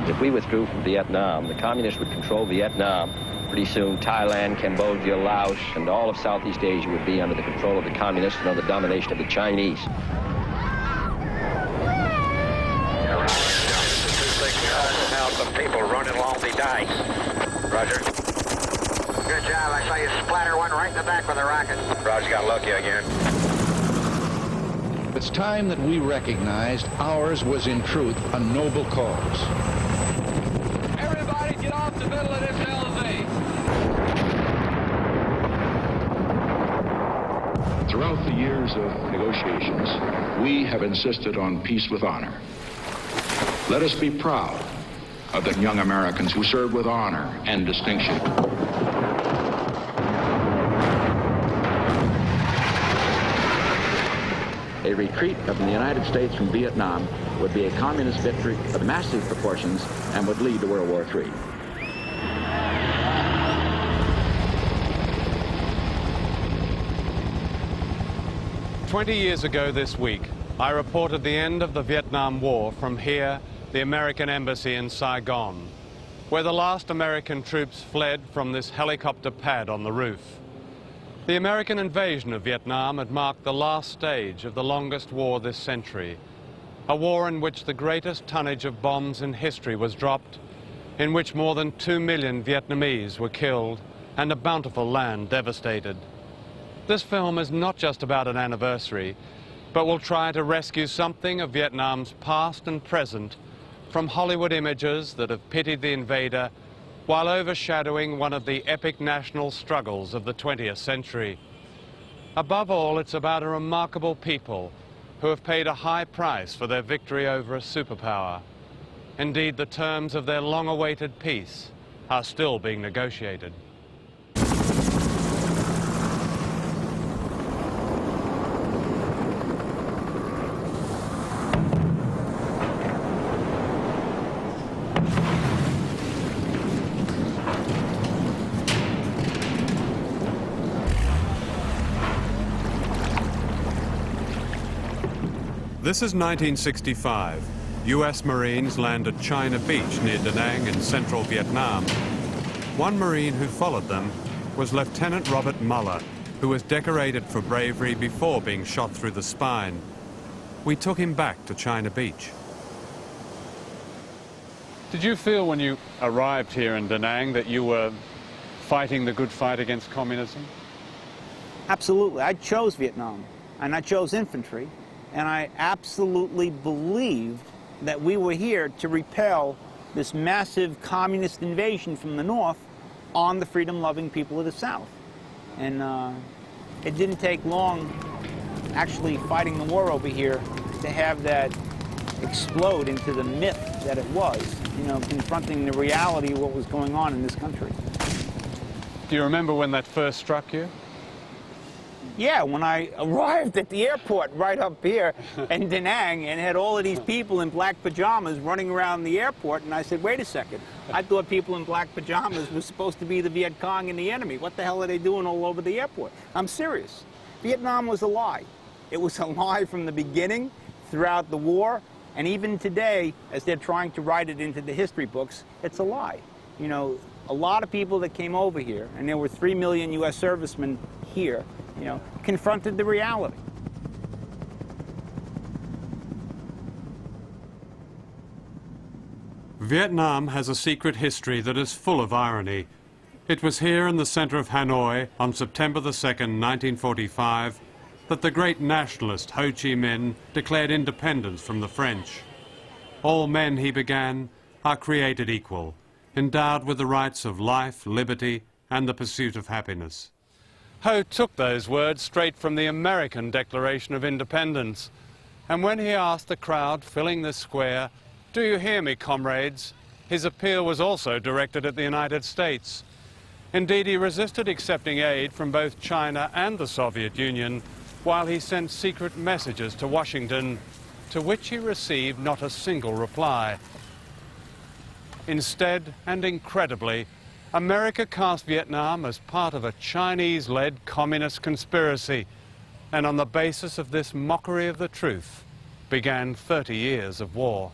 If we withdrew from Vietnam, the communists would control Vietnam. Pretty soon, Thailand, Cambodia, Laos, and all of Southeast Asia would be under the control of the communists and under the domination of the Chinese. Some people running along the dikes. Roger. Good job. I saw you splatter one right in the back with a rocket. Roger, got lucky again. It's time that we recognized ours was in truth a noble cause. Everybody get off the middle of this LZ. Throughout the years of negotiations, we have insisted on peace with honor. Let us be proud of the young Americans who served with honor and distinction. A retreat of the United States from Vietnam would be a communist victory of massive proportions and would lead to World War III. "20 years ago this week, I reported the end of the Vietnam War from here, the American Embassy in Saigon, where the last American troops fled from this helicopter pad on the roof. The American invasion of Vietnam had marked the last stage of the longest war this century, a war in which the greatest tonnage of bombs in history was dropped, in which more than 2 million Vietnamese were killed and a bountiful land devastated. This film is not just about an anniversary, but will try to rescue something of Vietnam's past and present from Hollywood images that have pitied the invader while overshadowing one of the epic national struggles of the 20th century. Above all, it's about a remarkable people who have paid a high price for their victory over a superpower. Indeed, the terms of their long-awaited peace are still being negotiated. This is 1965. U.S. Marines land at China Beach near Da Nang in central Vietnam. One Marine who followed them was Lieutenant Robert Muller, who was decorated for bravery before being shot through the spine. We took him back to China Beach. Did you feel when you arrived here in Da Nang that you were fighting the good fight against communism? Absolutely. I chose Vietnam, and I chose infantry. And I absolutely believed that we were here to repel this massive communist invasion from the north on the freedom-loving people of the south. And it didn't take long, actually fighting the war over here, to have that explode into the myth that it was, you know, confronting the reality of what was going on in this country. Do you remember when that first struck you? Yeah, when I arrived at the airport right up here in Da Nang and had all of these people in black pajamas running around the airport, and I said, wait a second, I thought people in black pajamas were supposed to be the Viet Cong and the enemy. What the hell are they doing all over the airport? I'm serious. Vietnam was a lie. It was a lie from the beginning, throughout the war, and even today, as they're trying to write it into the history books, it's a lie. You know, a lot of people that came over here, and there were 3 million U.S. servicemen here, you know, confronted the reality. Vietnam has a secret history that is full of irony. It was here in the center of Hanoi on September the 2nd, 1945, that the great nationalist Ho Chi Minh declared independence from the French. All men, he began, are created equal, endowed with the rights of life, liberty, and the pursuit of happiness. Ho took those words straight from the American Declaration of Independence, and when he asked the crowd filling this square, "Do you hear me, comrades?" his appeal was also directed at the United States. Indeed, he resisted accepting aid from both China and the Soviet Union, while he sent secret messages to Washington, to which he received not a single reply. Instead, and incredibly, America cast Vietnam as part of a Chinese-led communist conspiracy, and on the basis of this mockery of the truth, began 30 years of war.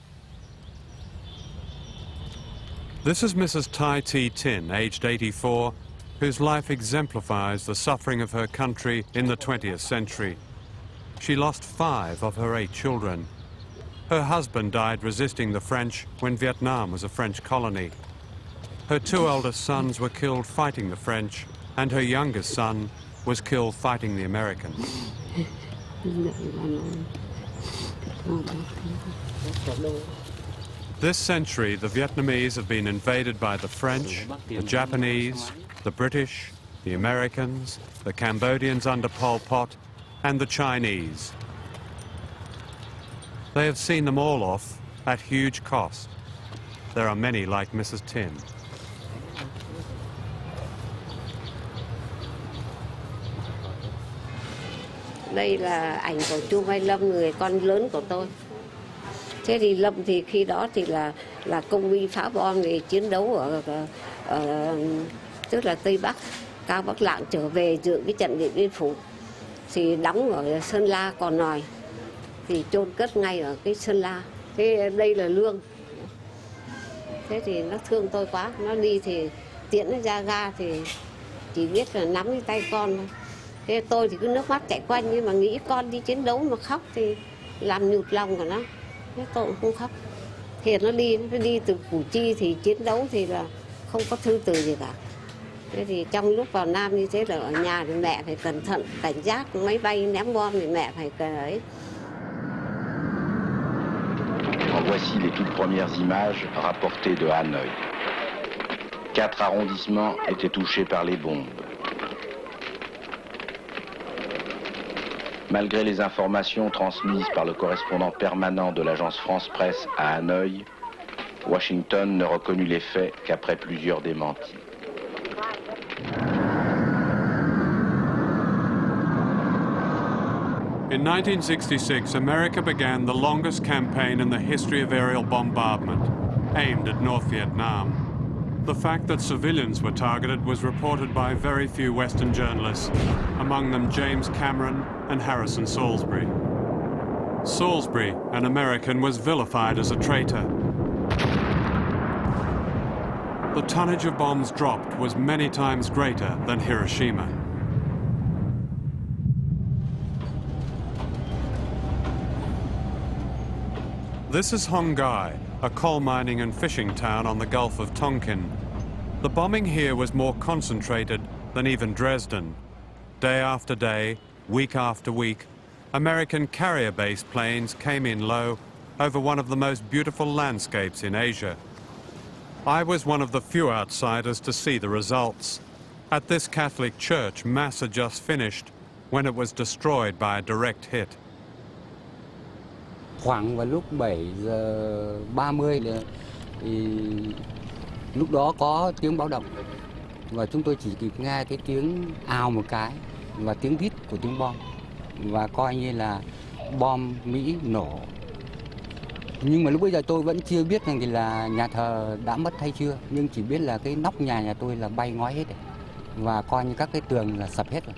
This is Mrs. Tai Thi Tin, aged 84, whose life exemplifies the suffering of her country in the 20th century. She lost 5 of her 8 children. Her husband died resisting the French when Vietnam was a French colony. Her 2 eldest sons were killed fighting the French, and her youngest son was killed fighting the Americans. This century, the Vietnamese have been invaded by the French, the Japanese, the British, the Americans, the Cambodians under Pol Pot, and the Chinese. They have seen them all off at huge cost. There are many like Mrs. Tin. Đây là ảnh của chú Mai Lâm, người con lớn của tôi. Thế thì Lâm thì khi đó thì là công binh phá bom để chiến đấu ở tức là Tây Bắc, Cao Bắc Lạng trở về dự cái trận Điện Biên Phủ. Thì đóng ở Sơn La Còn Nòi, thì chôn cất ngay ở cái Sơn La. Thế đây là lương. Thế thì nó thương tôi quá, nó đi thì tiễn nó ra ga thì chỉ biết là nắm cái tay con thôi. Thế tôi thì cứ nước mắt chảy quanh, nhưng mà nghĩ con đi chiến đấu mà khóc thì làm nhụt lòng của nó. Thế tôi cũng không khóc. Thì nó đi từ Củ Chi thì chiến đấu thì là không có thư từ gì cả. Thế thì trong lúc vào Nam như thế là ở nhà thì mẹ phải cẩn thận, cảnh giác máy bay ném bom thì mẹ phải ấy. En voici les toutes premières images rapportées de Hanoï. 4 arrondissements étaient touchés par les bombes. Malgré les informations transmises par le correspondant permanent de l'agence France-Presse à Hanoï, Washington ne reconnut les faits qu'après plusieurs démentis. In 1966, America began the longest campaign in the history of aerial bombardment, aimed at North Vietnam. The fact that civilians were targeted was reported by very few Western journalists, among them James Cameron and Harrison Salisbury. Salisbury, an American, was vilified as a traitor. The tonnage of bombs dropped was many times greater than Hiroshima. This is Hong Gai, a coal mining and fishing town on the Gulf of Tonkin. The bombing here was more concentrated than even Dresden. Day after day, week after week, American carrier-based planes came in low over one of the most beautiful landscapes in Asia. I was one of the few outsiders to see the results. At this Catholic church, Mass had just finished when it was destroyed by a direct hit. Khoảng vào lúc 7:30 thì lúc đó có tiếng báo động và chúng tôi chỉ kịp nghe cái tiếng ào một cái và tiếng rít của tiếng bom và coi như là bom Mỹ nổ. Nhưng mà lúc bây giờ tôi vẫn chưa biết rằng thì là nhà thờ đã mất hay chưa, nhưng chỉ biết là cái nóc nhà tôi là bay ngói hết rồi và coi như các cái tường là sập hết rồi.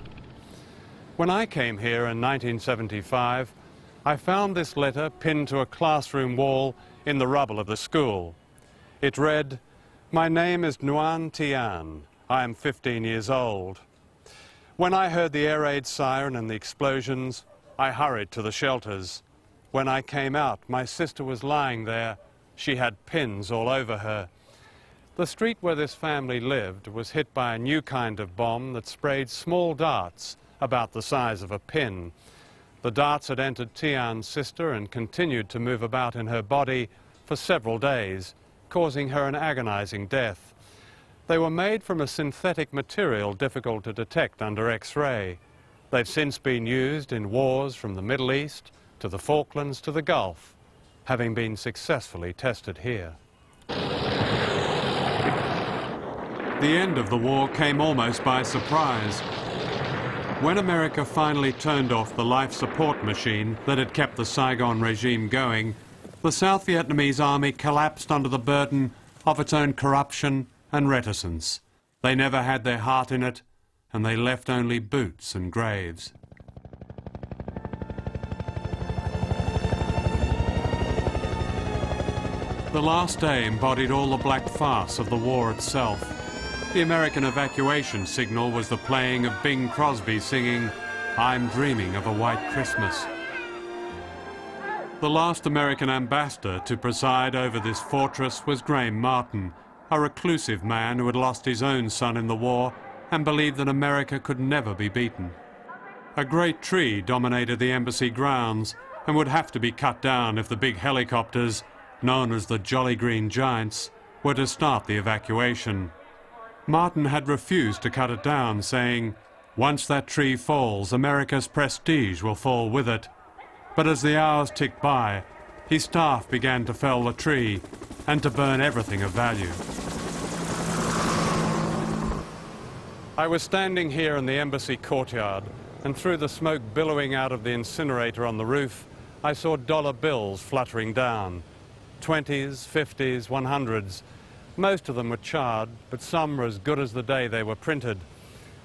When I came here in 1975, I found this letter pinned to a classroom wall in the rubble of the school. It read, "My name is Nguyen Tian. I am 15 years old. When I heard the air raid siren and the explosions, I hurried to the shelters. When I came out, my sister was lying there. She had pins all over her. The street where this family lived was hit by a new kind of bomb that sprayed small darts about the size of a pin. The darts had entered Tian's sister and continued to move about in her body for several days, causing her an agonizing death. They were made from a synthetic material difficult to detect under X-ray. They've since been used in wars from the Middle East to the Falklands to the Gulf, having been successfully tested here. The end of the war came almost by surprise. When America finally turned off the life support machine that had kept the Saigon regime going, the South Vietnamese army collapsed under the burden of its own corruption and reticence. They never had their heart in it, and they left only boots and graves. The last day embodied all the black farce of the war itself. The American evacuation signal was the playing of Bing Crosby singing, "I'm dreaming of a white Christmas." The last American ambassador to preside over this fortress was Graham Martin, a reclusive man who had lost his own son in the war and believed that America could never be beaten. A great tree dominated the embassy grounds and would have to be cut down if the big helicopters, known as the Jolly Green Giants, were to start the evacuation. Martin had refused to cut it down, saying, "Once that tree falls, America's prestige will fall with it." But as the hours ticked by, his staff began to fell the tree and to burn everything of value. I was standing here in the embassy courtyard, and through the smoke billowing out of the incinerator on the roof, I saw dollar bills fluttering down. 20s, 50s, 100s. Most of them were charred, but some were as good as the day they were printed.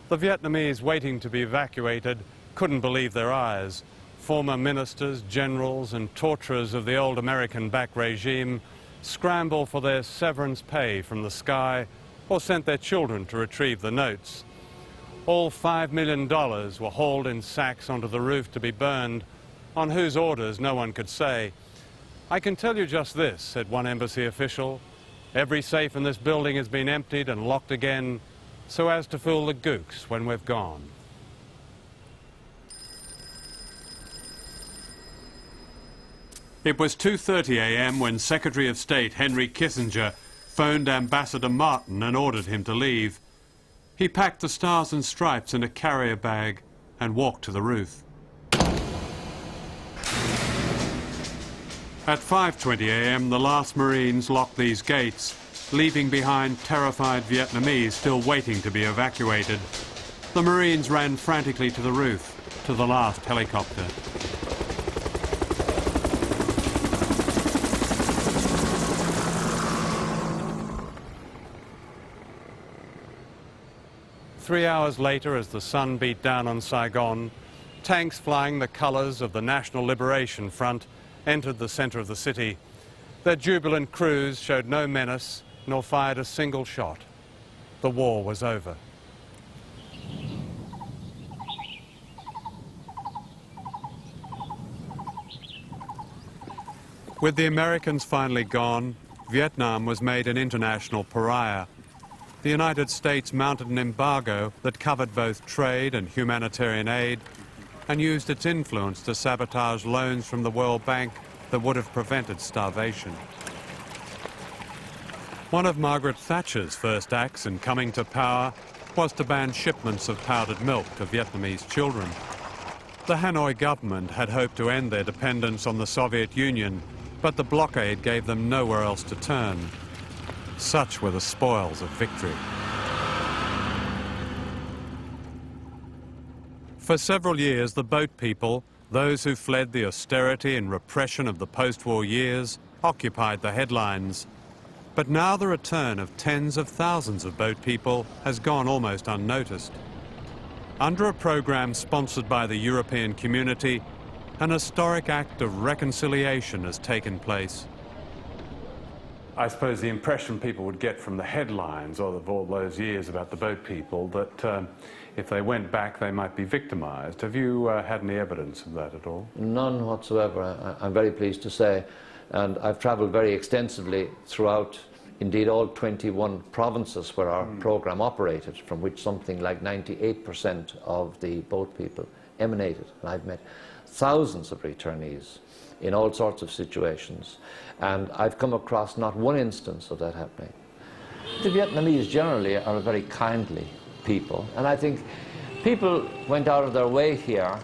The Vietnamese waiting to be evacuated couldn't believe their eyes. Former ministers, generals and torturers of the old American-backed regime scrambled for their severance pay from the sky or sent their children to retrieve the notes. All $5 million were hauled in sacks onto the roof to be burned, on whose orders no one could say. "I can tell you just this," said one embassy official. "Every safe in this building has been emptied and locked again so as to fool the gooks when we've gone." It was 2:30 a.m. when Secretary of State Henry Kissinger phoned Ambassador Martin and ordered him to leave. He packed the Stars and Stripes in a carrier bag and walked to the roof. At 5:20 a.m. the last Marines locked these gates, leaving behind terrified Vietnamese still waiting to be evacuated. The Marines ran frantically to the roof, to the last helicopter. Three hours later, as the sun beat down on Saigon, tanks flying the colours of the National Liberation Front entered the centre of the city. Their jubilant crews showed no menace nor fired a single shot. The war was over. With the Americans finally gone, Vietnam was made an international pariah. The United States mounted an embargo that covered both trade and humanitarian aid and used its influence to sabotage loans from the World Bank that would have prevented starvation. One of Margaret Thatcher's first acts in coming to power was to ban shipments of powdered milk to Vietnamese children. The Hanoi government had hoped to end their dependence on the Soviet Union, but the blockade gave them nowhere else to turn. Such were the spoils of victory. For several years, the boat people, those who fled the austerity and repression of the post-war years, occupied the headlines. But now the return of tens of thousands of boat people has gone almost unnoticed. Under a program sponsored by the European Community, an historic act of reconciliation has taken place. I suppose the impression people would get from the headlines of all those years about the boat people that if they went back they might be victimized. Have you had any evidence of that at all? None whatsoever, I'm very pleased to say. And I've traveled very extensively throughout, indeed, all 21 provinces where our program operated, from which something like 98% of the boat people emanated. And I've met thousands of returnees in all sorts of situations. And I've come across not one instance of that happening. The Vietnamese generally are a very kindly people, and I think people went out of their way here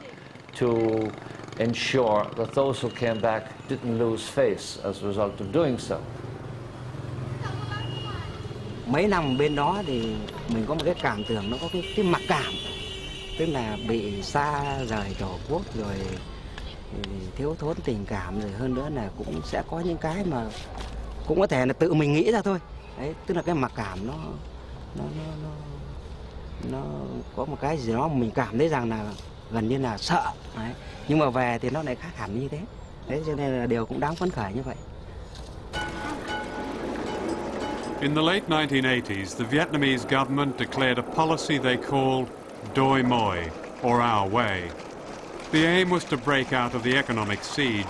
to ensure that those who came back didn't lose face as a result of doing so. Mấy năm bên đó thì mình có một cái cảm tưởng nó có cái mặc cảm, tức là bị xa rời tổ quốc rồi thiếu thốn tình cảm, rồi hơn nữa là cũng sẽ có những cái mà cũng có thể là tự mình nghĩ ra thôi. Đấy, tức là cái mặc cảm nó có một cái gì đó mình cảm thấy rằng là gần như là sợ. Đấy. Nhưng mà về thì nó lại khác hẳn như thế. Đấy, cho nên là điều cũng đáng phấn khởi như vậy. In the late 1980s, the Vietnamese government declared a policy they called Doi Moi, or Our Way. The aim was to break out of the economic siege.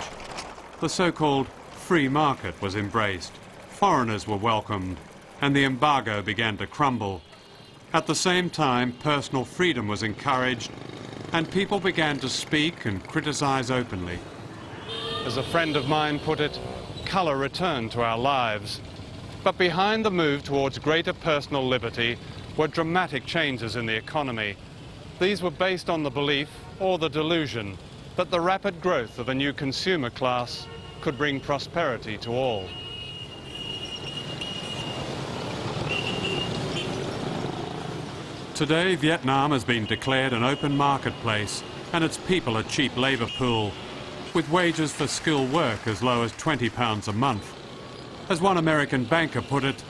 The so-called free market was embraced, foreigners were welcomed, and the embargo began to crumble. At the same time, personal freedom was encouraged, and people began to speak and criticize openly. As a friend of mine put it, colour returned to our lives. But behind the move towards greater personal liberty were dramatic changes in the economy. These were based on the belief, or the delusion, that the rapid growth of a new consumer class could bring prosperity to all. Today, Vietnam has been declared an open marketplace, and its people a cheap labour pool, with wages for skilled work as low as £20 a month. As one American banker put it,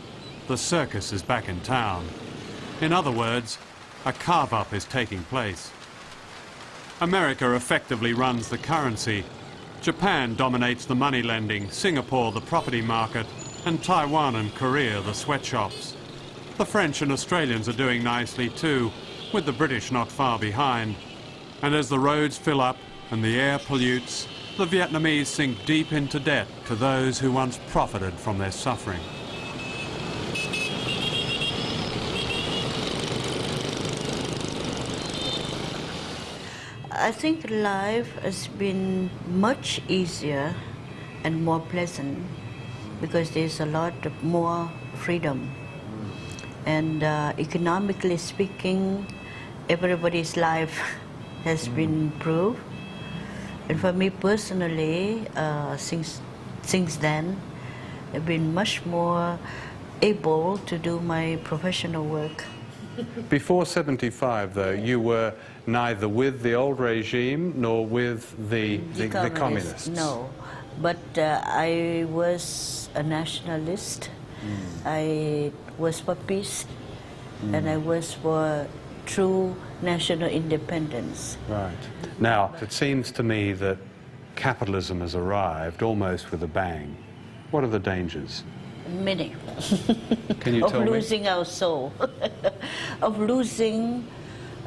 the circus is back in town. In other words, a carve-up is taking place. America effectively runs the currency. Japan dominates the money lending, Singapore the property market, and Taiwan and Korea the sweatshops. The French and Australians are doing nicely too, with the British not far behind. And as the roads fill up and the air pollutes, the Vietnamese sink deep into debt to those who once profited from their suffering. I think life has been much easier and more pleasant because there's a lot more freedom. And economically speaking, everybody's life has been improved. And for me personally, since then, I've been much more able to do my professional work. Before 75, though, you were neither with the old regime nor with the communists. No, but I was a nationalist. I was for peace, and I was for true national independence. Right. Now, it seems to me that capitalism has arrived almost with a bang. What are the dangers? Many. Can you tell me? Of losing our soul, of losing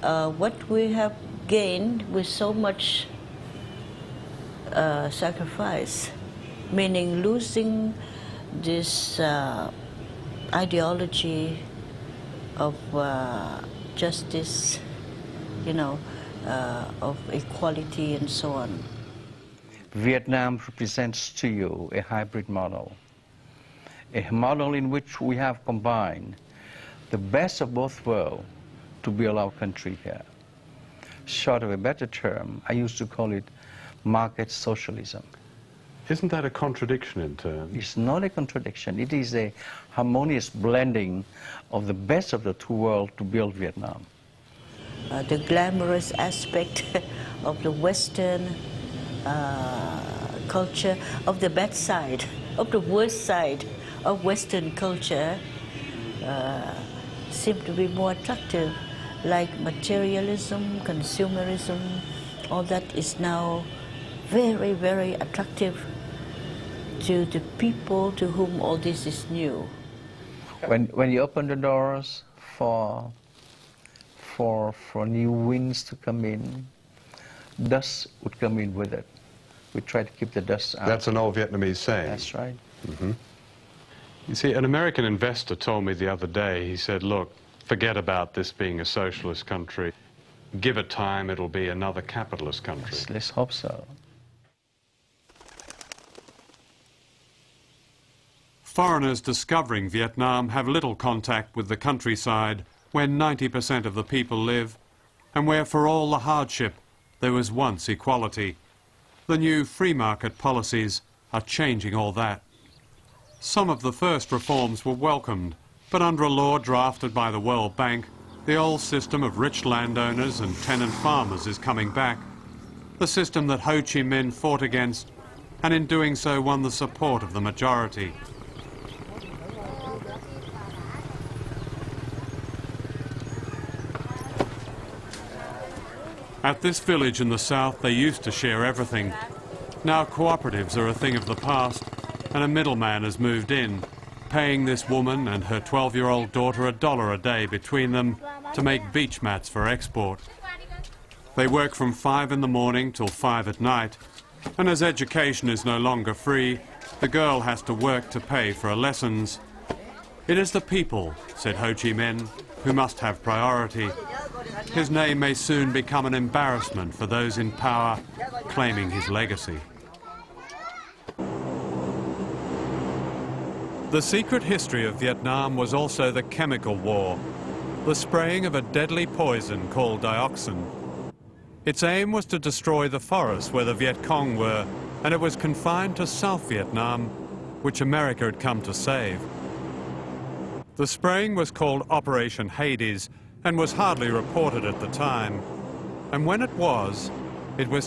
what we have gained with so much sacrifice, meaning losing this ideology of justice, of equality and so on. Vietnam represents to you a hybrid model, a model in which we have combined the best of both worlds to build our country here. Short of a better term, I used to call it market socialism. Isn't that a contradiction in terms? It's not a contradiction. It is a harmonious blending of the best of the two worlds to build Vietnam. The glamorous aspect of the Western culture, of the bad side, of the worst side of Western culture seem to be more attractive, like materialism, consumerism, all that is now very, very attractive to the people to whom all this is new. When you open the doors for new winds to come in, dust would come in with it. We try to keep the dust out. That's an old Vietnamese saying. That's right. Mm-hmm. You see, an American investor told me the other day, he said, look, forget about this being a socialist country. Give it time, it'll be another capitalist country. Let's hope so. Foreigners discovering Vietnam have little contact with the countryside where 90% of the people live, and where for all the hardship there was once equality. The new free market policies are changing all that. Some of the first reforms were welcomed, but under a law drafted by the World Bank, the old system of rich landowners and tenant farmers is coming back. The system that Ho Chi Minh fought against, and in doing so won the support of the majority. At this village in the south, they used to share everything. Now cooperatives are a thing of the past, and a middleman has moved in. paying this woman and her 12-year-old daughter $1 a day between them to make beach mats for export. They work from 5 in the morning till 5 at night, and as education is no longer free, the girl has to work to pay for her lessons. It is the people, said Ho Chi Minh, who must have priority. His name may soon become an embarrassment for those in power claiming his legacy. The secret history of Vietnam was also the chemical war, the spraying of a deadly poison called dioxin. Its aim was to destroy the forests where the Viet Cong were, and it was confined to South Vietnam, which America had come to save. The spraying was called Operation Hades and was hardly reported at the time. And when it was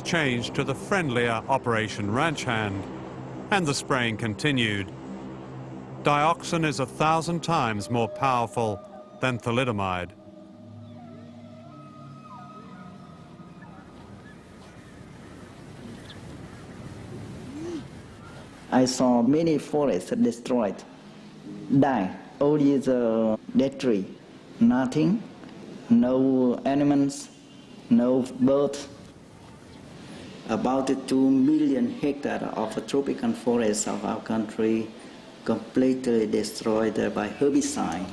changed to the friendlier Operation Ranch Hand, and the spraying continued. Dioxin is 1,000 times more powerful than thalidomide. I saw many forests destroyed, die. Only the dead tree, nothing, no animals, no birds. About 2 million hectares of tropical forests of our country completely destroyed by herbicide.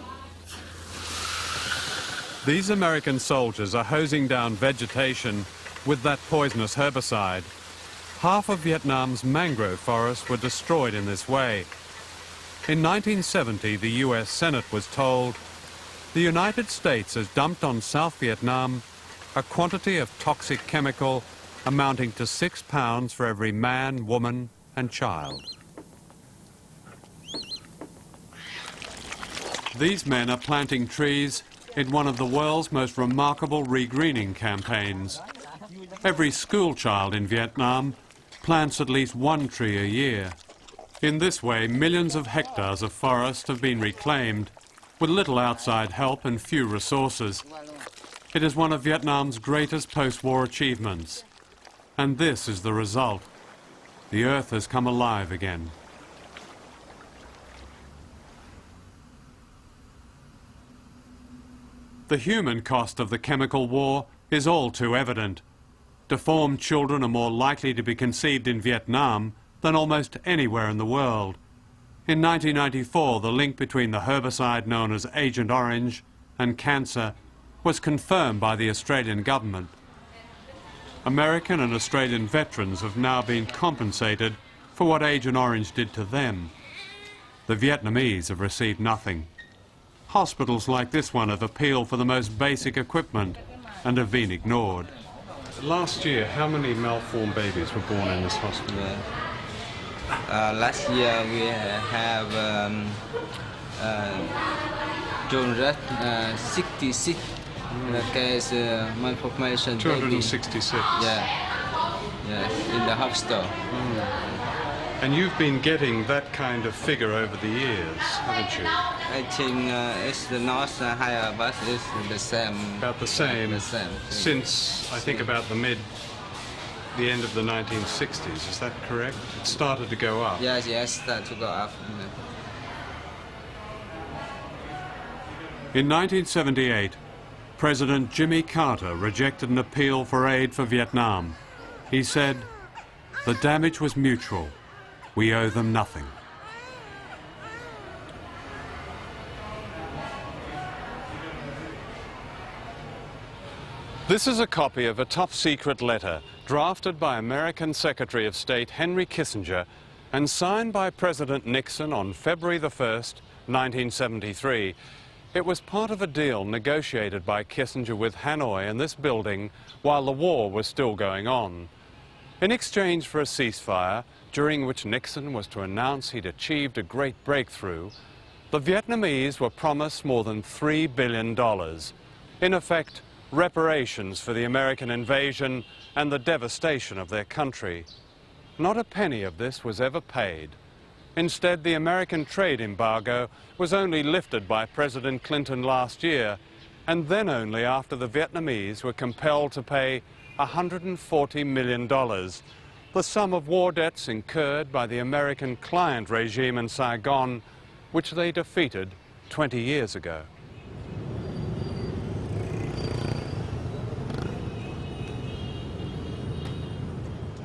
These American soldiers are hosing down vegetation with that poisonous herbicide. Half of Vietnam's mangrove forests were destroyed in this way. In 1970, the US Senate was told, the United States has dumped on South Vietnam a quantity of toxic chemical amounting to 6 pounds for every man, woman, and child. These men are planting trees in one of the world's most remarkable regreening campaigns. Every school child in Vietnam plants at least 1 tree a year. In this way, millions of hectares of forest have been reclaimed, with little outside help and few resources. It is one of Vietnam's greatest post-war achievements. And this is the result. The earth has come alive again. The human cost of the chemical war is all too evident. Deformed children are more likely to be conceived in Vietnam than almost anywhere in the world. In 1994, the link between the herbicide known as Agent Orange and cancer was confirmed by the Australian government. American and Australian veterans have now been compensated for what Agent Orange did to them. The Vietnamese have received nothing. Hospitals like this one have appealed for the most basic equipment and have been ignored. Last year, how many malformed babies were born in this hospital? Last year we have 266 case malformation. 266? Yeah, in the hospital. And you've been getting that kind of figure over the years, haven't you? I think it's not higher, but it's the same. About the same? The same. Since, I think, about the end of the 1960s, is that correct? It started to go up? Yes, started to go up. In 1978, President Jimmy Carter rejected an appeal for aid for Vietnam. He said, "The damage was mutual. We owe them nothing." This is a copy of a top-secret letter drafted by American Secretary of State Henry Kissinger and signed by President Nixon on February the 1st, 1973. It was part of a deal negotiated by Kissinger with Hanoi in this building while the war was still going on. In exchange for a ceasefire, during which Nixon was to announce he'd achieved a great breakthrough, the Vietnamese were promised more than $3 billion. In effect, reparations for the American invasion and the devastation of their country. Not a penny of this was ever paid. Instead, the American trade embargo was only lifted by President Clinton last year, and then only after the Vietnamese were compelled to pay $140 million, the sum of war debts incurred by the American client regime in Saigon which they defeated 20 years ago.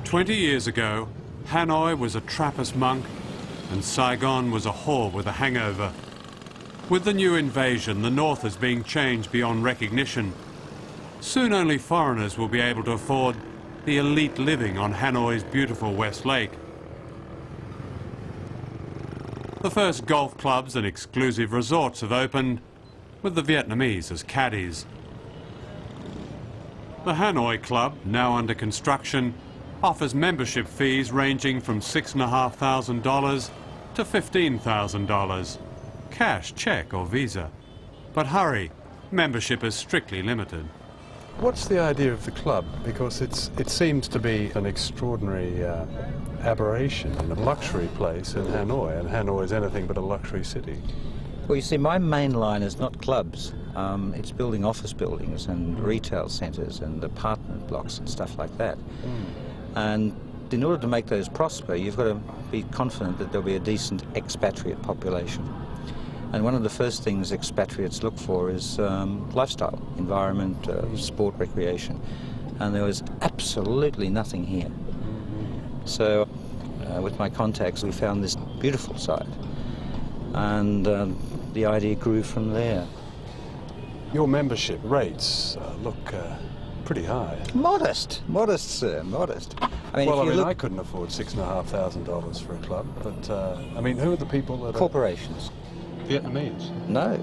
"20 years ago, Hanoi was a Trappist monk and Saigon was a whore with a hangover. With the new invasion, the North is being changed beyond recognition. Soon only foreigners will be able to afford the elite living on Hanoi's beautiful West Lake. The first golf clubs and exclusive resorts have opened, with the Vietnamese as caddies. The Hanoi Club, now under construction, offers membership fees ranging from $6,500 to $15,000. Cash, check or Visa. But hurry, membership is strictly limited. What's the idea of the club? Because it seems to be an extraordinary aberration in a luxury place in Hanoi, and Hanoi is anything but a luxury city. Well, you see, my main line is not clubs. It's building office buildings and retail centres and apartment blocks and stuff like that. And in order to make those prosper, you've got to be confident that there'll be a decent expatriate population. And one of the first things expatriates look for is lifestyle, environment, sport, recreation. And there was absolutely nothing here. So with my contacts, we found this beautiful site. And the idea grew from there. Your membership rates look pretty high. Modest, sir, modest. I mean, I couldn't afford $6,500 for a club, but I mean, who are the people that corporations. Vietnamese? No.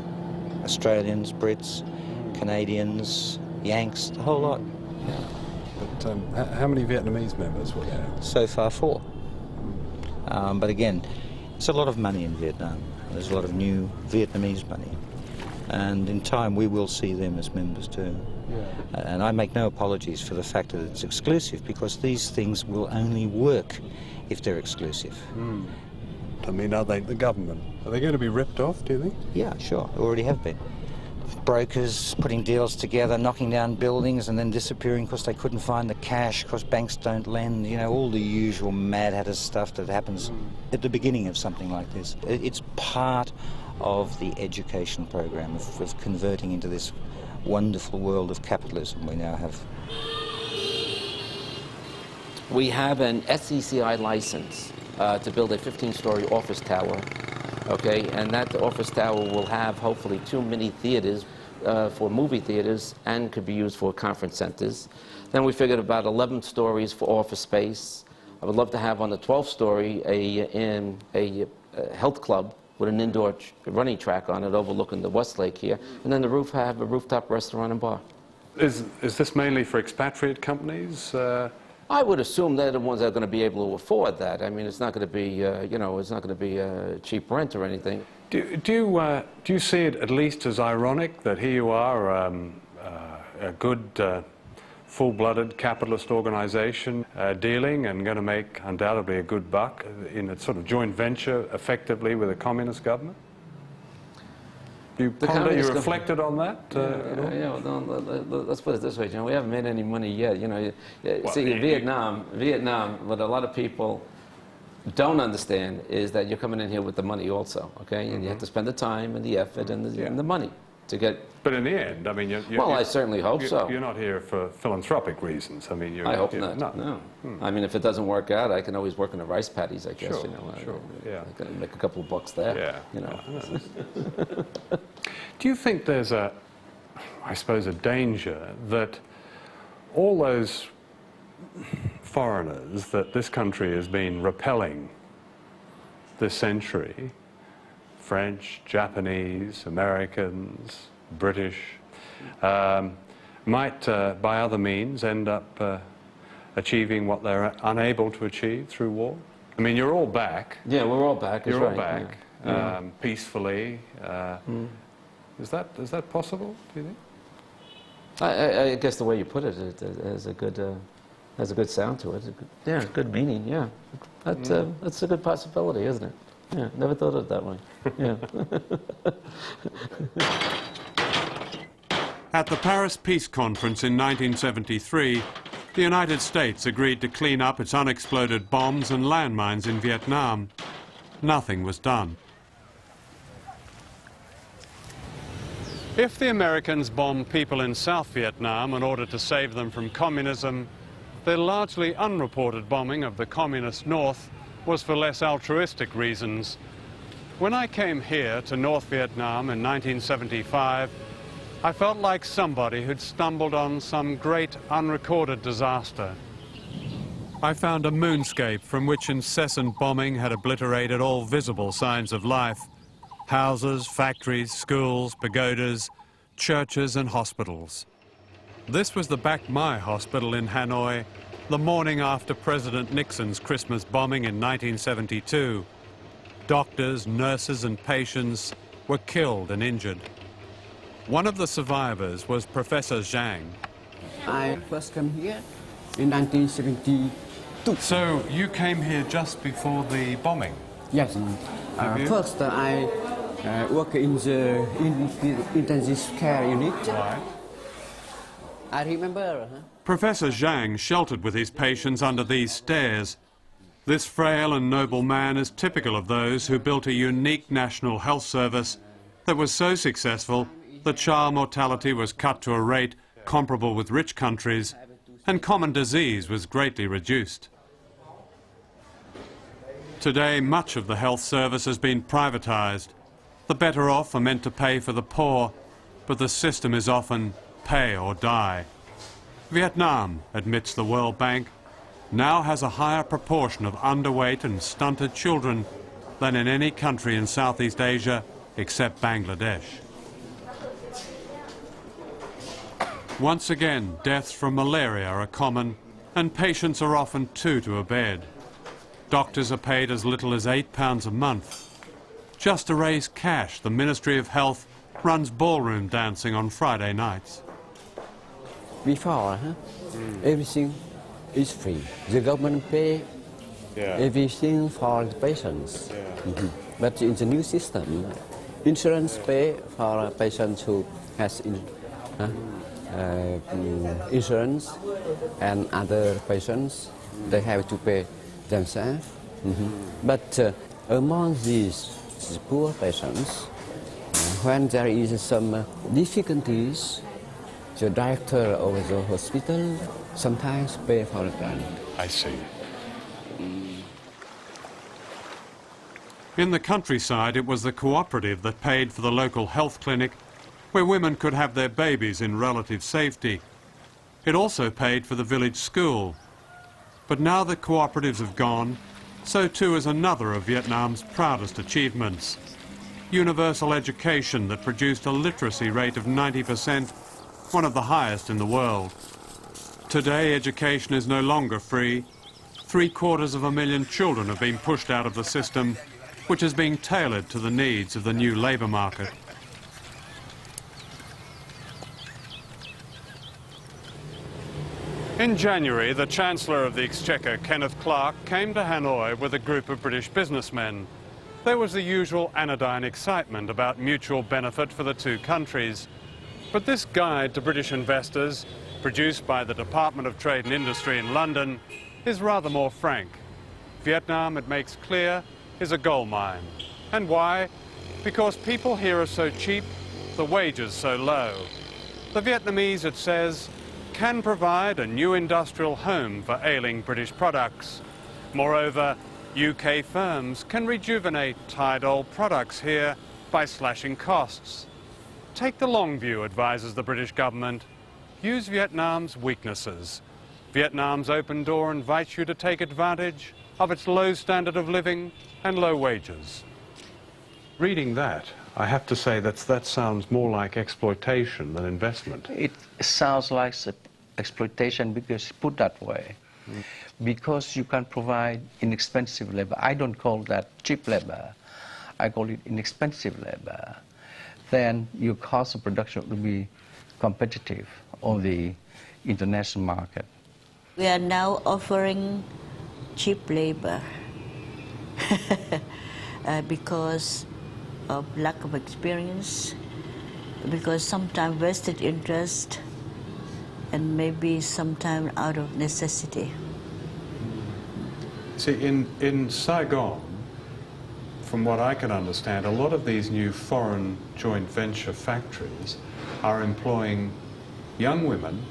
Australians, Brits, Canadians, Yanks, the whole lot. Yeah. But how many Vietnamese members will you have? So far, 4. But again, there's a lot of money in Vietnam. There's a lot of new Vietnamese money. And in time, we will see them as members too. Yeah. And I make no apologies for the fact that it's exclusive, because these things will only work if they're exclusive. I mean, are they the government? Are they going to be ripped off, do you think? Yeah, sure. They already have been. Brokers putting deals together, knocking down buildings and then disappearing because they couldn't find the cash, because banks don't lend, you know, all the usual Mad Hatter stuff that happens at the beginning of something like this. It's part of the education program of converting into this wonderful world of capitalism we now have. We have an SECI license to build a 15-story office tower, okay, and that office tower will have hopefully 2 mini theaters for movie theaters and could be used for conference centers. Then we figured about 11 stories for office space. I would love to have on the 12th story a health club with an indoor running track on it overlooking the West Lake here, and then the roof have a rooftop restaurant and bar. Is this mainly for expatriate companies? I would assume they're the ones that are going to be able to afford that. I mean, it's not going to be, you know, it's not going to be cheap rent or anything. Do you see it at least as ironic that here you are, a good, full-blooded capitalist organization dealing and going to make undoubtedly a good buck in a sort of joint venture effectively with a communist government? You reflected on that? Yeah, let's put it this way, John. We haven't made any money yet. You know, see, in Vietnam, what a lot of people don't understand is that you're coming in here with the money also, okay? And you have to spend the time and the effort and the money to get. But in the end, I mean, well, I certainly hope so. You're not here for philanthropic reasons. I mean, I hope not. No. I mean, if it doesn't work out, I can always work in the rice paddies, I guess. Sure, you know, sure. I can make a couple of bucks there. Yeah. You know. Do you think there's I suppose, a danger that all those foreigners that this country has been repelling this century, French, Japanese, Americans, British, might, by other means, end up achieving what they're unable to achieve through war? I mean, you're all back. Yeah, we're all back. You're all right. back, peacefully. Is that possible, do you think? I guess the way you put it, it has a good sound to it. Yeah, good meaning. Yeah, that's a good possibility, isn't it? Yeah, never thought of it that way. Yeah. At the Paris Peace Conference in 1973, the United States agreed to clean up its unexploded bombs and landmines in Vietnam. Nothing was done. If the Americans bombed people in South Vietnam in order to save them from communism, their largely unreported bombing of the communist North was for less altruistic reasons. When I came here to North Vietnam in 1975, I felt like somebody who'd stumbled on some great unrecorded disaster. I found a moonscape from which incessant bombing had obliterated all visible signs of life: houses, factories, schools, pagodas, churches and hospitals. This was the Bac Mai Hospital in Hanoi, the morning after President Nixon's Christmas bombing in 1972. Doctors, nurses and patients were killed and injured. One of the survivors was Professor Zhang. I first came here in 1972. So you came here just before the bombing? Yes. First I work in the intensive care unit. Right. I remember. Professor Zhang sheltered with his patients under these stairs. This frail and noble man is typical of those who built a unique national health service that was so successful that child mortality was cut to a rate comparable with rich countries and common disease was greatly reduced. Today, much of the health service has been privatized. The better off are meant to pay for the poor, but the system is often pay or die. Vietnam, admits the World Bank, now has a higher proportion of underweight and stunted children than in any country in Southeast Asia except Bangladesh. Once again, deaths from malaria are common, and patients are often two to a bed. Doctors are paid as little as £8 a month. Just to raise cash, the Ministry of Health runs ballroom dancing on Friday nights. Before, everything is free. The government pay everything for the patients. But in the new system, insurance pay for patients who has insurance, and other patients, they have to pay themselves. But among these poor patients, when there is some difficulties, the director of the hospital sometimes pay for them. I see. In the countryside, it was the cooperative that paid for the local health clinic where women could have their babies in relative safety. It also paid for the village school. But now that cooperatives have gone, so too is another of Vietnam's proudest achievements: universal education that produced a literacy rate of 90%, one of the highest in the world. Today, education is no longer free. 750,000 children have been pushed out of the system, which is being tailored to the needs of the new labour market. In January, the Chancellor of the Exchequer, Kenneth Clark, came to Hanoi with a group of British businessmen. There was the usual anodyne excitement about mutual benefit for the two countries. But this guide to British investors, produced by the Department of Trade and Industry in London, is rather more frank. Vietnam, it makes clear, is a gold mine. And why? Because people here are so cheap, the wages so low. The Vietnamese, it says, can provide a new industrial home for ailing British products. Moreover, UK firms can rejuvenate tired-old products here by slashing costs. Take the long view, advises the British government. Use Vietnam's weaknesses. Vietnam's open door invites you to take advantage of its low standard of living and low wages. Reading that, I have to say that sounds more like exploitation than investment. It sounds like exploitation because put that way. Because you can provide inexpensive labor. I don't call that cheap labor. I call it inexpensive labor. Then your cost of production will be competitive on the international market. We are now offering cheap labor because of lack of experience, because sometimes vested interest, and maybe sometimes out of necessity. See, in Saigon, from what I can understand, a lot of these new foreign joint venture factories are employing young women,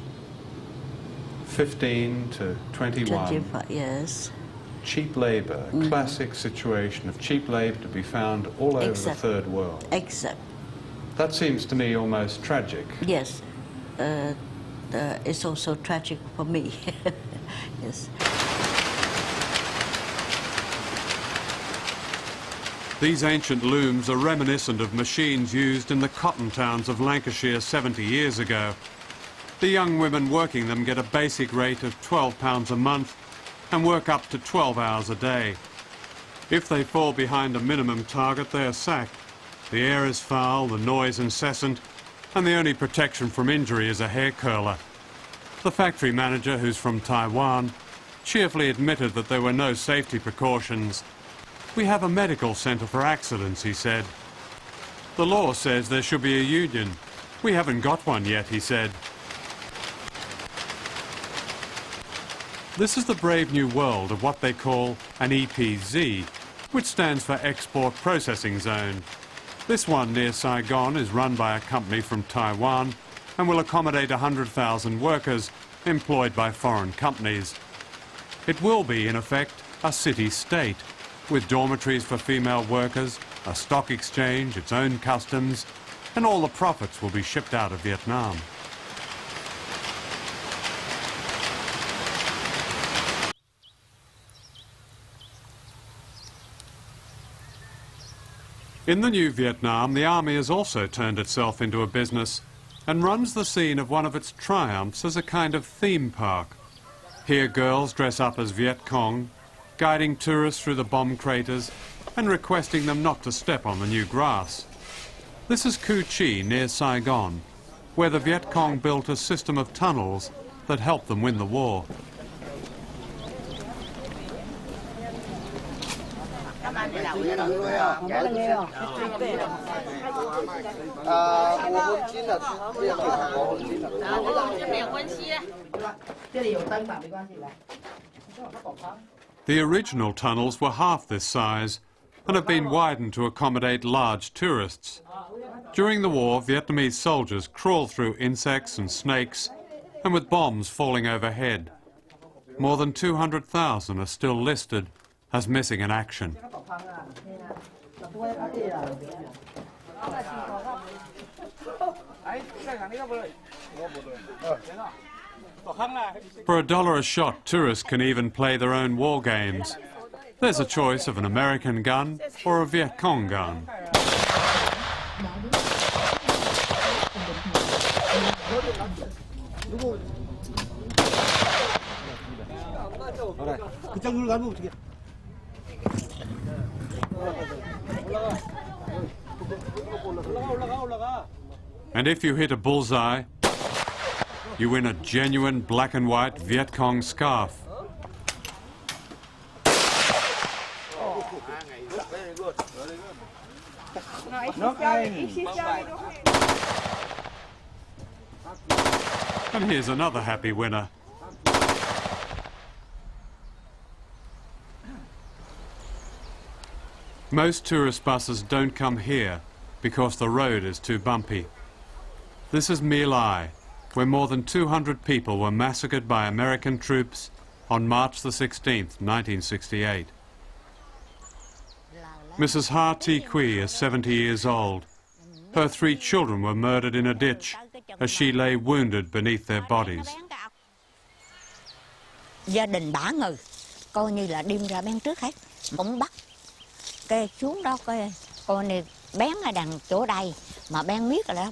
15 to 21. 25, yes. Cheap labour, classic situation of cheap labour to be found all over the third world. Exact. That seems to me almost tragic. Yes. It's also tragic for me. Yes. These ancient looms are reminiscent of machines used in the cotton towns of Lancashire 70 years ago. The young women working them get a basic rate of £12 a month and work up to 12 hours a day. If they fall behind a minimum target, they are sacked. The air is foul, the noise incessant, and the only protection from injury is a hair curler. The factory manager, who's from Taiwan, cheerfully admitted that there were no safety precautions. "We have a medical centre for accidents," he said. "The law says there should be a union. We haven't got one yet," he said. This is the brave new world of what they call an EPZ, which stands for Export Processing Zone. This one near Saigon is run by a company from Taiwan and will accommodate 100,000 workers employed by foreign companies. It will be, in effect, a city-state, with dormitories for female workers, a stock exchange, its own customs, and all the profits will be shipped out of Vietnam. In the new Vietnam, the army has also turned itself into a business and runs the scene of one of its triumphs as a kind of theme park. Here girls dress up as Viet Cong, guiding tourists through the bomb craters and requesting them not to step on the new grass. This is Cu Chi near Saigon, where the Viet Cong built a system of tunnels that helped them win the war. The original tunnels were half this size and have been widened to accommodate large tourists. During the war, Vietnamese soldiers crawled through insects and snakes, and with bombs falling overhead. More than 200,000 are still listed as missing in action. For $1 a shot, tourists can even play their own war games. There's a choice of an American gun or a Viet Cong gun. And if you hit a bullseye, you win a genuine black and white Viet Cong scarf. And here's another happy winner. Most tourist buses don't come here because the road is too bumpy. This is My Lai, where more than 200 people were massacred by American troops on March the 16th, 1968. Mrs. Ha Thi Quy is 70 years old. Her 3 children were murdered in a ditch as she lay wounded beneath their bodies. Gia đình bả ngừ, coi như là đêm ra bén trước hết, cũng bắt cái xuống đó coi này bén ở đằng chỗ đây mà bén biết là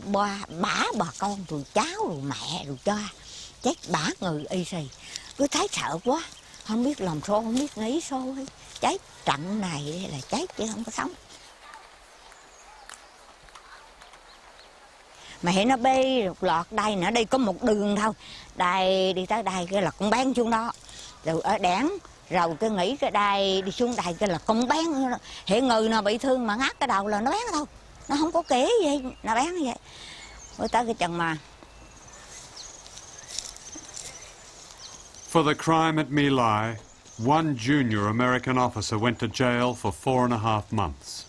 bả bà con rồi cháu rồi mẹ rồi cha chết bả ngừ y xì, cứ thấy sợ quá, không biết làm sao, không biết nghĩ sao hết, chết trận này là chết chứ không có sống. Mà hiện nó bê lọt đây nữa, đây có một đường thôi, đây đi tới đây cái là con bán xuống đó, rồi ở đảng rồi cái nghĩ cái đây đi xuống đây cái là con bán, hiện người nào bị thương mà ngắt cái đầu là nó bán thôi, nó không có kể gì, nó bán như vậy, mới tới cái chừng mà. For the crime at My Lai, one junior American officer went to jail for 4.5 months.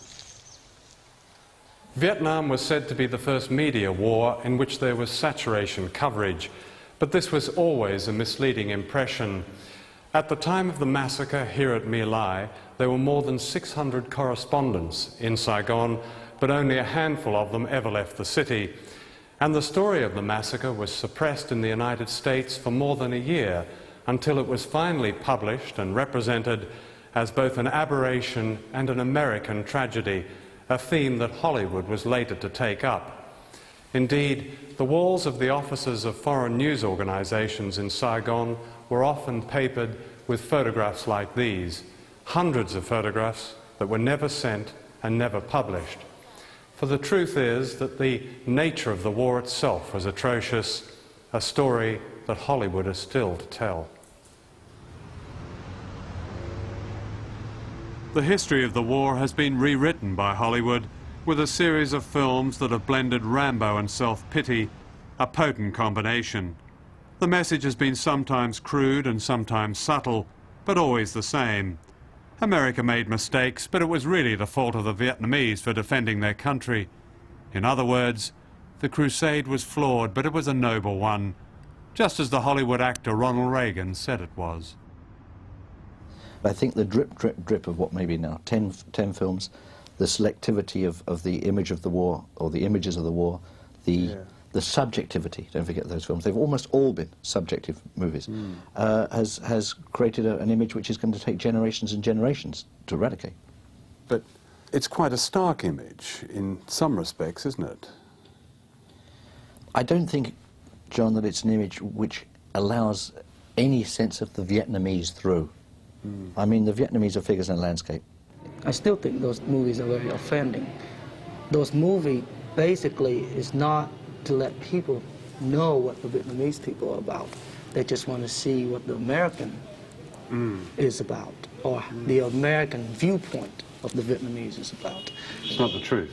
Vietnam was said to be the first media war in which there was saturation coverage, but this was always a misleading impression. At the time of the massacre here at My Lai, there were more than 600 correspondents in Saigon, but only a handful of them ever left the city. And the story of the massacre was suppressed in the United States for more than a year, until it was finally published and represented as both an aberration and an American tragedy, a theme that Hollywood was later to take up. Indeed, the walls of the offices of foreign news organizations in Saigon were often papered with photographs like these, hundreds of photographs that were never sent and never published. For the truth is that the nature of the war itself was atrocious, a story that Hollywood is still to tell. The history of the war has been rewritten by Hollywood with a series of films that have blended Rambo and self-pity, a potent combination. The message has been sometimes crude and sometimes subtle, but always the same. America made mistakes, but it was really the fault of the Vietnamese for defending their country. In other words, the crusade was flawed, but it was a noble one, just as the Hollywood actor Ronald Reagan said it was. I think the drip, drip, drip of what may be now 10 films, the selectivity of the image of the war, or the images of the war, the subjectivity, don't forget those films, they've almost all been subjective movies, has created an image which is going to take generations and generations to eradicate. But it's quite a stark image in some respects, isn't it? I don't think, John, that it's an image which allows any sense of the Vietnamese through. I mean, the Vietnamese are figures in a landscape. I still think those movies are very offending. Those movies basically is not to let people know what the Vietnamese people are about. They just want to see what the American is about, or the American viewpoint of the Vietnamese is about. It's not the truth.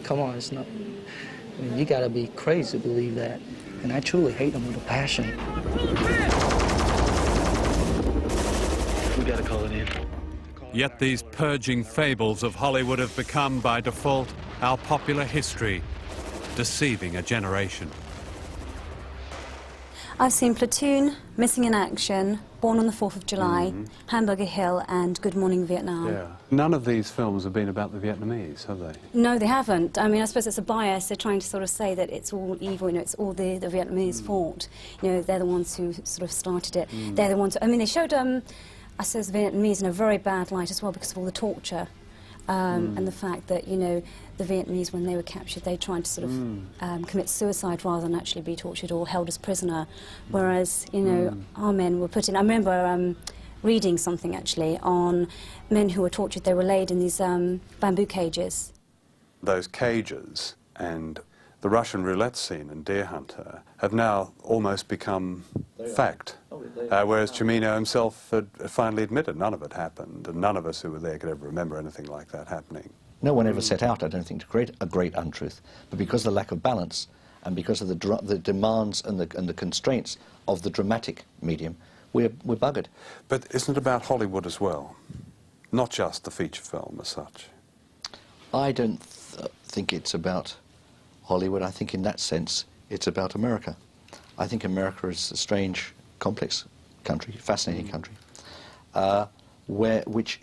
Come on, it's not. I mean, you got to be crazy to believe that. And I truly hate them with a passion. We got to call it in. Yet these purging fables of Hollywood have become, by default, our popular history, deceiving a generation. I've seen Platoon, Missing in Action, Born on the 4th of July, Hamburger Hill, and Good Morning Vietnam. Yeah. None of these films have been about the Vietnamese, have they? No, they haven't. I mean, I suppose it's a bias. They're trying to sort of say that it's all evil, you know, it's all the Vietnamese fault. You know, they're the ones who sort of started it. They're the ones who, I mean, they showed, I suppose, the Vietnamese in a very bad light as well because of all the torture. And the fact that, you know, the Vietnamese, when they were captured, they tried to sort of commit suicide rather than actually be tortured or held as prisoner, whereas, you know, our men were put in. I remember reading something, actually, on men who were tortured. They were laid in these bamboo cages. Those cages and the Russian roulette scene in Deer Hunter have now almost become fact. Whereas Cimino himself had finally admitted none of it happened, and none of us who were there could ever remember anything like that happening. No one ever set out, I don't think, to create a great untruth, but because of the lack of balance and because of the demands and the constraints of the dramatic medium, we're buggered. But isn't it about Hollywood as well? Not just the feature film as such? I don't think it's about Hollywood. I think in that sense it's about America. I think America is a strange, complex country, fascinating country, which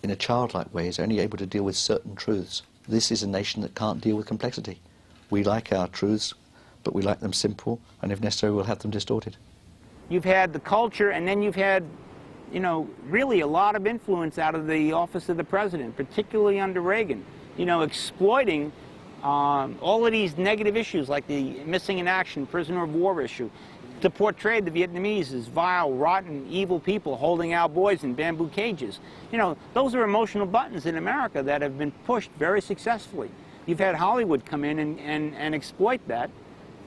in a childlike way is only able to deal with certain truths. This is a nation that can't deal with complexity. We like our truths, but we like them simple, and if necessary we'll have them distorted. You've had the culture, and then you've had, you know, really a lot of influence out of the office of the president, particularly under Reagan, you know, exploiting all of these negative issues like the missing in action, prisoner of war issue, to portray the Vietnamese as vile, rotten, evil people holding our boys in bamboo cages. You know, those are emotional buttons in America that have been pushed very successfully. You've had Hollywood come in and exploit that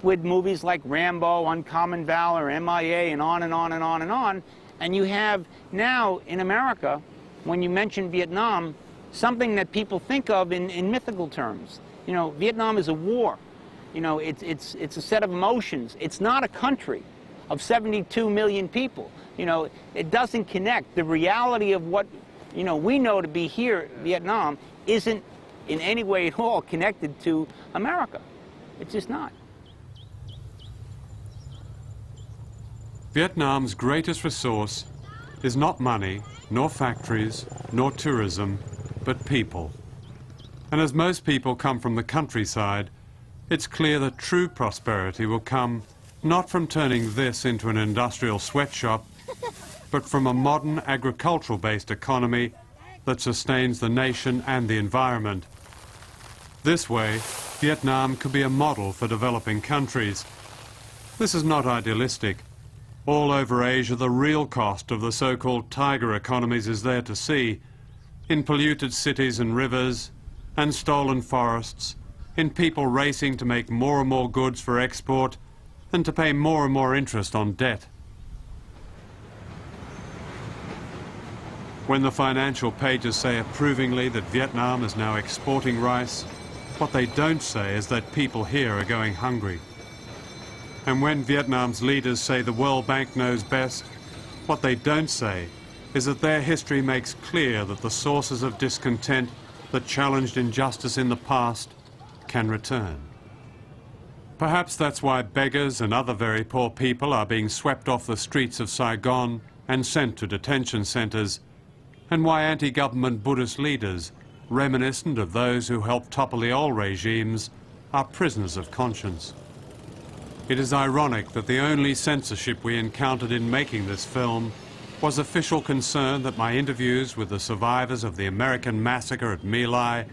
with movies like Rambo, Uncommon Valor, MIA, and on and on and on and on. And you have now in America, when you mention Vietnam, something that people think of in mythical terms. You know, Vietnam is a war. You know, it's a set of emotions. It's not a country. of 72 million people. You know, it doesn't connect. The reality of what, you know, we know to be here, Vietnam, isn't in any way at all connected to America. It's just not. Vietnam's greatest resource is not money, nor factories, nor tourism, but people. And as most people come from the countryside, it's clear that true prosperity will come not from turning this into an industrial sweatshop, but from a modern agricultural-based economy that sustains the nation and the environment. This way, Vietnam could be a model for developing countries. This is not idealistic. All over Asia, the real cost of the so-called tiger economies is there to see, in polluted cities and rivers, and stolen forests, in people racing to make more and more goods for export, and to pay more and more interest on debt. When the financial pages say approvingly that Vietnam is now exporting rice, what they don't say is that people here are going hungry. And when Vietnam's leaders say the World Bank knows best, what they don't say is that their history makes clear that the sources of discontent that challenged injustice in the past can return. Perhaps that's why beggars and other very poor people are being swept off the streets of Saigon and sent to detention centers, and why anti-government Buddhist leaders, reminiscent of those who helped topple the old regimes, are prisoners of conscience. It is ironic that the only censorship we encountered in making this film was official concern that my interviews with the survivors of the American massacre at My Lai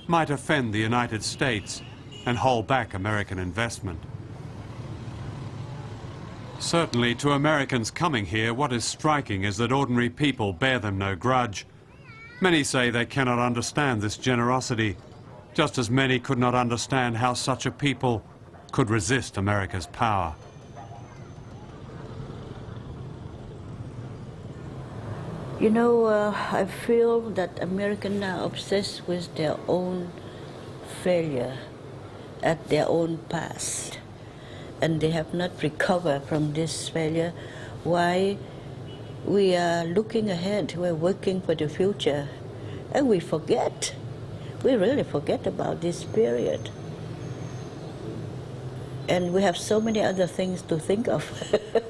might offend the United States and hold back American investment. Certainly, to Americans coming here, what is striking is that ordinary people bear them no grudge. Many say they cannot understand this generosity, just as many could not understand how such a people could resist America's power. You know, I feel that Americans are obsessed with their own failure at their own past, and they have not recovered from this failure. Why? We are looking ahead, we're working for the future, and we forget. We really forget about this period. And we have so many other things to think of.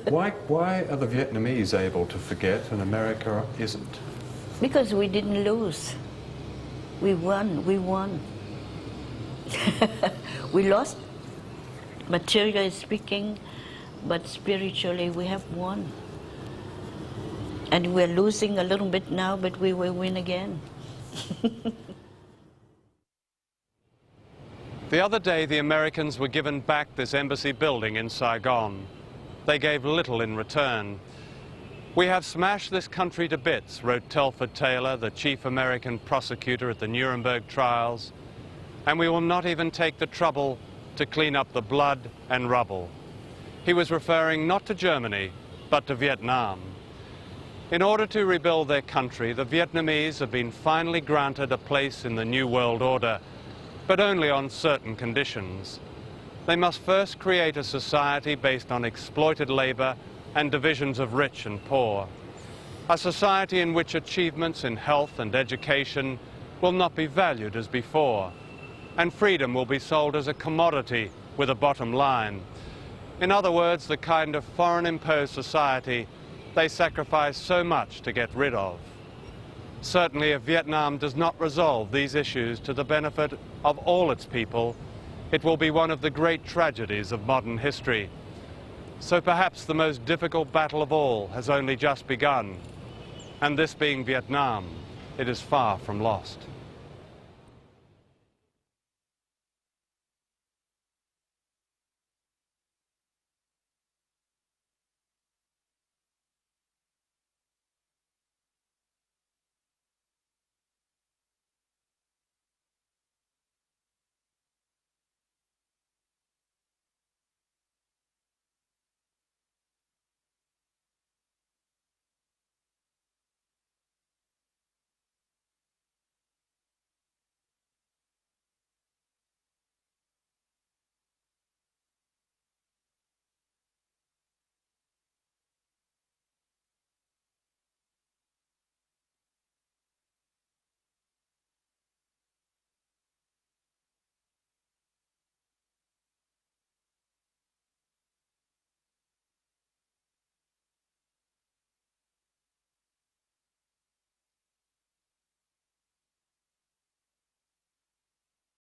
Why are the Vietnamese able to forget and America isn't? Because we didn't lose. We won, we won. We lost, materially speaking, but spiritually we have won. And we're losing a little bit now, but we will win again. The other day, the Americans were given back this embassy building in Saigon. They gave little in return. "We have smashed this country to bits," wrote Telford Taylor, the chief American prosecutor at the Nuremberg trials, "and we will not even take the trouble to clean up the blood and rubble." He was referring not to Germany, but to Vietnam. In order to rebuild their country, the Vietnamese have been finally granted a place in the New World Order, but only on certain conditions. They must first create a society based on exploited labor and divisions of rich and poor. A society in which achievements in health and education will not be valued as before, and freedom will be sold as a commodity with a bottom line. In other words, the kind of foreign-imposed society they sacrifice so much to get rid of. Certainly, if Vietnam does not resolve these issues to the benefit of all its people, it will be one of the great tragedies of modern history. So perhaps the most difficult battle of all has only just begun. And this being Vietnam, it is far from lost.